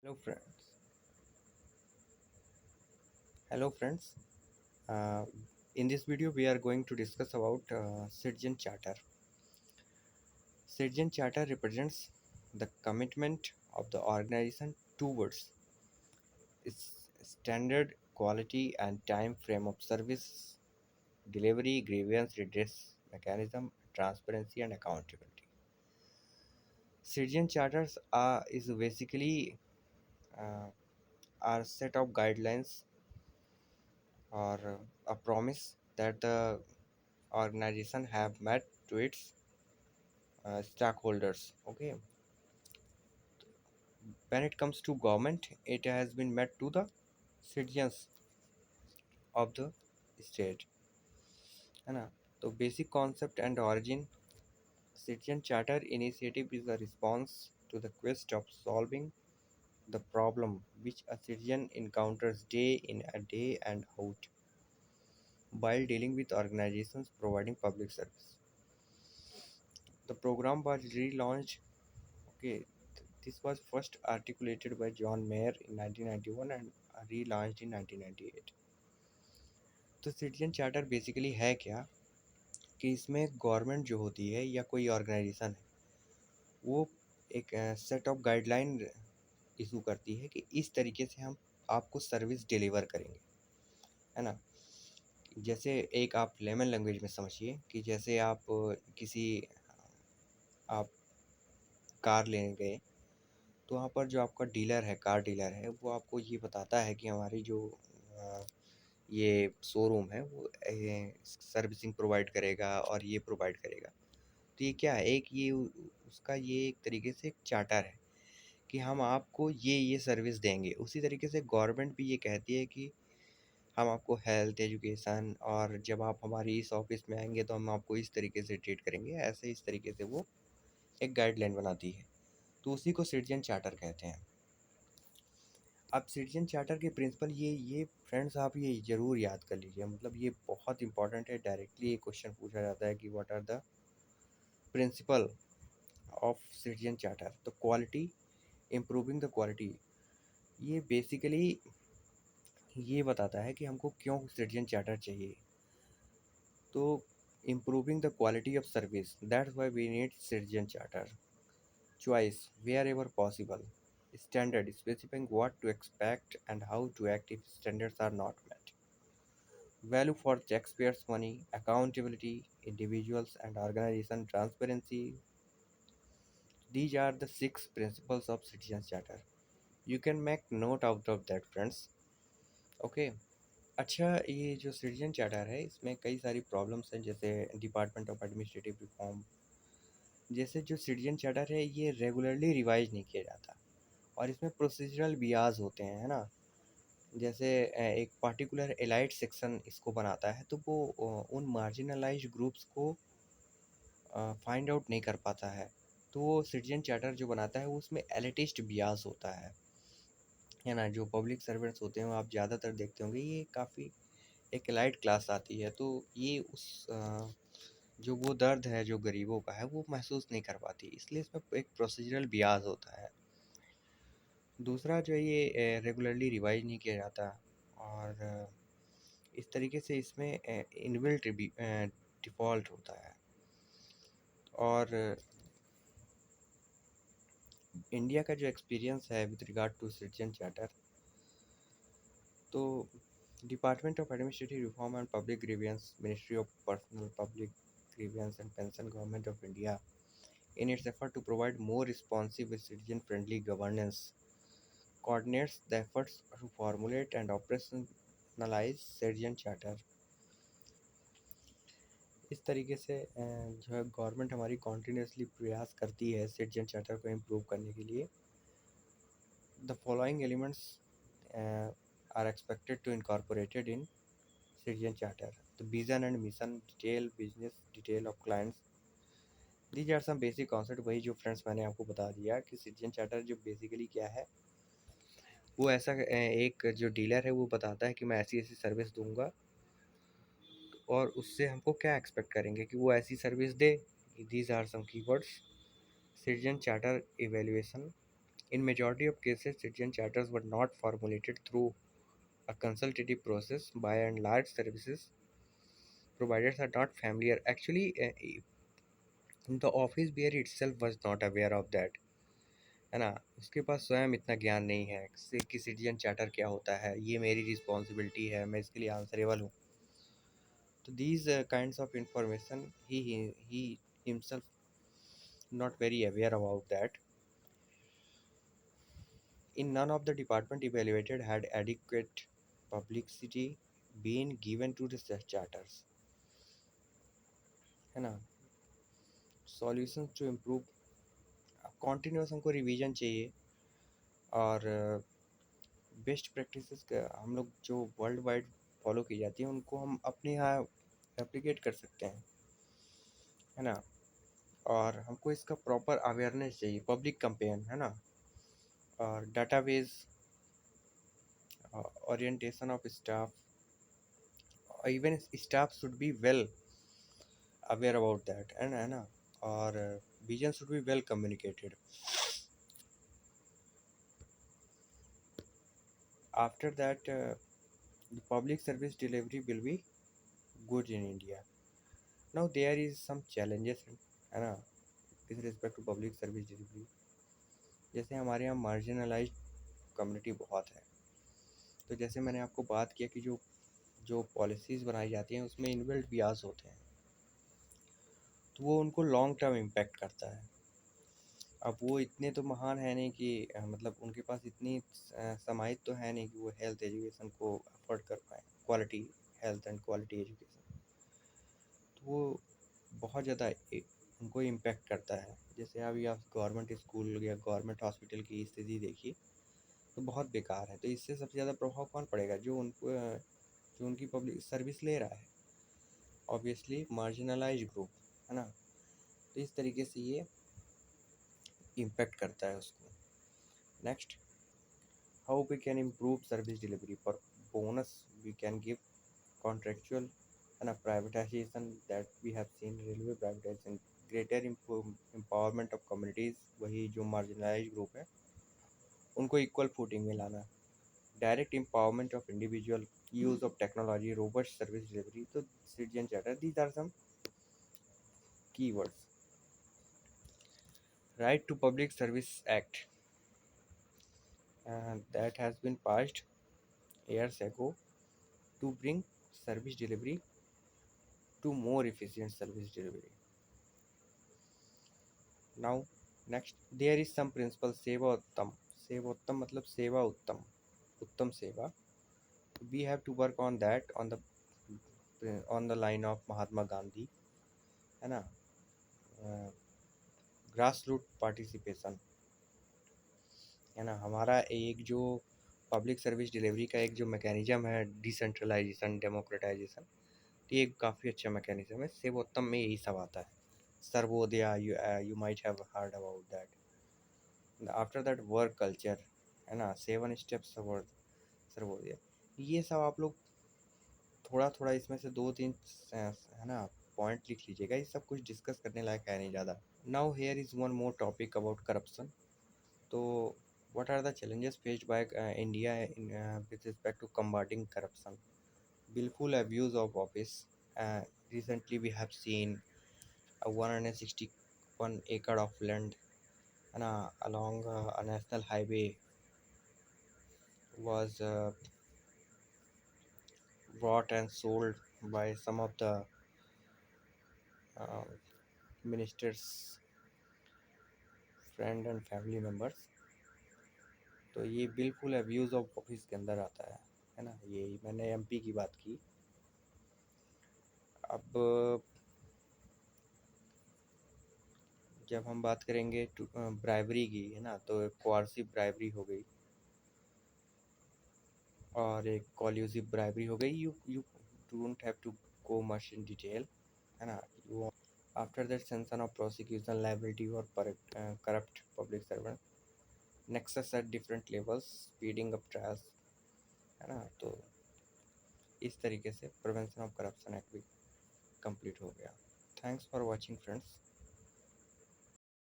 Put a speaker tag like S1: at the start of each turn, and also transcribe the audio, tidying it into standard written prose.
S1: Hello friends. Hello friends. Uh, in this video, we are going to discuss about Citizen Charter. Citizen Charter represents the commitment of the organization towards its standard, quality, and time frame of service delivery, grievance redress mechanism, transparency, and accountability. Citizen Charters is basically uh, are set of guidelines or a promise that the organization have met to its stakeholders. Okay, when it comes to government, it has been met to the citizens of the state, है ना? तो basic concept and origin. Citizen Charter initiative is a response to the quest of solving the problem which a citizen encounters day in a day and out while dealing with organizations providing public service. The program was relaunched. Okay, this was first articulated by John Mayer in 1991 and relaunched in 1998. तो citizen charter basically है क्या कि इसमें government जो होती है या कोई ऑर्गेनाइजेशन है वो एक सेट ऑफ गाइडलाइन इशू करती है कि इस तरीके से हम आपको सर्विस डिलीवर करेंगे, है ना? जैसे एक आप लेमन लैंग्वेज में समझिए कि जैसे आप किसी आप कार लेने गए तो वहाँ पर जो आपका डीलर है, कार डीलर है, वो आपको ये बताता है कि हमारी जो अ, ये शोरूम है वो सर्विसिंग प्रोवाइड करेगा और ये प्रोवाइड करेगा। तो ये क्या है, एक ये उसका ये एक तरीके से एक चार्टर है कि हम आपको ये सर्विस देंगे। उसी तरीके से गवर्नमेंट भी ये कहती है कि हम आपको हेल्थ, एजुकेशन और जब आप हमारी इस ऑफिस में आएँगे तो हम आपको इस तरीके से ट्रीट करेंगे। ऐसे इस तरीके से वो एक गाइडलाइन बनाती है। तो उसी को सिटीजन चार्टर कहते हैं। अब सिटीजन चार्टर के प्रिंसिपल ये फ्रेंड्स आप ये ज़रूर याद कर लीजिए, मतलब ये बहुत इंपॉर्टेंट है। डायरेक्टली ये क्वेश्चन पूछा जाता है कि what are the principle of citizen charter. तो क्वालिटी, इम्प्रूविंग द क्वालिटी, ये बेसिकली ये बताता है कि हमको क्यों सिटीजन चार्टर चाहिए। तो improving the quality of service, that's why we need citizen charter. Choice, wherever possible. Standard, specifying what to expect and how to act if standards are not met. Value for taxpayers' money, accountability, individuals and organization transparency. These are the 6 principles of Citizen Charter. You can make note out of that, friends. Okay. अच्छा, ये जो citizen charter है इसमें कई सारी problems हैं, जैसे department of administrative reform. जैसे जो सिटीजन चार्टर है ये रेगुलरली रिवाइज नहीं किया जाता और इसमें प्रोसीजरल बियाज होते हैं, है ना? जैसे एक पार्टिकुलर एलाइट सेक्शन इसको बनाता है तो वो उन मार्जिनलाइज्ड ग्रुप्स को फाइंड आउट नहीं कर पाता है। तो वो सिटीजन चार्टर जो बनाता है वो उसमें एलिटिस्ट बियाज होता है ना? जो पब्लिक सर्वेंट्स होते हैं वो आप ज़्यादातर देखते होंगे, ये काफ़ी एक एलाइट क्लास आती है, तो ये उस जो वो दर्द है जो गरीबों का है वो महसूस नहीं कर पाती, इसलिए इसमें एक प्रोसीजरल बियाज होता है। दूसरा जो है ये रेगुलरली रिवाइज नहीं किया जाता और इस तरीके से इसमें इनबिल्ट डिफ़ॉल्ट होता है। और इंडिया का जो एक्सपीरियंस है with regard to citizen charter, तो department of administrative reform and public grievance, ministry of personnel public grievance and pension, government of India, in its effort to provide more responsive and citizen-friendly governance, coordinates the efforts to formulate and operationalize Citizen Charter। इस तरीके से जो है government हमारी continuously प्रयास करती है citizen charter को इम्प्रूव करने के लिए। The following elements are expected to incorporated in citizen charter. The vision and mission, detail business detail of clients. These are some basic concept, वही जो फ्रेंड्स मैंने आपको बता दिया कि सिटीजन चार्टर जो बेसिकली क्या है, वो ऐसा एक जो डीलर है वो बताता है कि मैं ऐसी ऐसी सर्विस दूंगा और उससे हमको क्या एक्सपेक्ट करेंगे कि वो ऐसी सर्विस दे। These are some keywords. Citizen charter evaluation, In majority of cases, citizen charters were not formulated through a consultative process. By and large, services providers are not familiar. Actually, the office bearer itself was not aware of that, है ना? उसके पास स्वयं इतना ज्ञान नहीं है कि citizen charter क्या होता है, ये मेरी रिस्पॉन्सिबिलिटी है, मैं इसके लिए आंसरेबल हूँ. तो these kinds of information he himself not very aware about that. In none of the department evaluated had adequate publicity been given to the charters, है ना? Solutions to improve, continuous हमको revision चाहिए. और best practices हम लोग जो world wide follow की जाती हैं उनको हम अपने यहाँ रेप्लिकेट कर सकते हैं, है ना? और हमको इसका प्रॉपर अवेयरनेस चाहिए, पब्लिक कंपेन, है ना? और database, orientation of staff, even staff should be well aware about that, and है ना? और vision should be well communicated. After that, the public service delivery will be good in India. Now there is some challenges, है ना, with respect to public service delivery. जैसे हमारे यहाँ marginalised community बहुत है. तो जैसे मैंने आपको बात किया कि जो जो पॉलिसीज़ बनाई जाती हैं उसमें इनबिल्ट बियाज होते हैं, तो वो उनको लॉन्ग टर्म इम्पैक्ट करता है. अब वो इतने तो महान है नहीं कि मतलब उनके पास इतनी समाहित तो है नहीं कि वो हेल्थ एजुकेशन को अफोर्ड कर पाए, quality health and quality education. तो वो बहुत ज़्यादा उनको इम्पैक्ट करता है. जैसे अभी आप गवर्नमेंट स्कूल या गवर्नमेंट हॉस्पिटल की स्थिति देखिए तो बहुत बेकार है. तो इससे सबसे ज़्यादा प्रभाव कौन पड़ेगा? जो उनको जो उनकी पब्लिक सर्विस ले रहा है, ऑब्वियसली मार्जिनलाइज ग्रुप, है ना? तो इस तरीके से ये इम्पैक्ट करता है उसको. Next, how we can improve service delivery. For bonus we can give contractual, है ना, privatisation that we have seen, railway privatisation, greater empowerment of communities, वही जो मार्जिनलाइज ग्रुप है उनको इक्वल फूटिंग में लाना, direct empowerment of individual, use of technology, robust service delivery. So citizen charter, these are some keywords. Right to Public Service Act, that has been passed years ago to bring service delivery to more efficient service delivery. Now next, there is some principle सेवा उत्तम. सेवा उत्तम मतलब सेवा उत्तम, उत्तम सेवा. We have to work on that on the line of Mahatma Gandhi, है ना? ग्रास रूट पार्टिसिपेशन, है ना? हमारा एक जो पब्लिक सर्विस डिलीवरी का एक जो मैकेनिज्म है, डिसेंट्रलाइजेशन, डेमोक्रेटाइजेशन, ये एक काफ़ी अच्छा मैकेनिज्म है. सेवोत्तम में यही सब आता है. सर्वोदया, you might have heard about that. After that work culture, है ना, 7 स्टेप्स सर्वोदया. ये सब आप लोग थोड़ा थोड़ा इसमें से 2-3 है ना पॉइंट लिख लीजिएगा. ये सब कुछ डिस्कस करने लायक है नहीं ज़्यादा. Now here is one more topic about corruption. तो what are the challenges faced by India with respect to combating corruption? Willful abuse of office. Recently, we have seen a 161 acre of land and along a national highway was bought and sold by some of the uh, ministers' friend and family members. तो ये बिल्कुल abuse of office के अंदर आता है ना? ये मैंने एमपी की बात की. अब जब हम बात करेंगे ब्राइबरी की, है ना, तो एक कोर्सिव ब्राइबरी हो गई और एक कॉल्यूसिव ब्राइबरी हो गई. You don't have to go much in detail, है ना? You after that sanction of prosecution liability और corrupt public servant, nexus at different levels, speeding up trials, है ना? तो इस तरीके से प्रिवेंशन ऑफ करप्शन एक्ट भी कंप्लीट हो गया. Thanks for watching friends.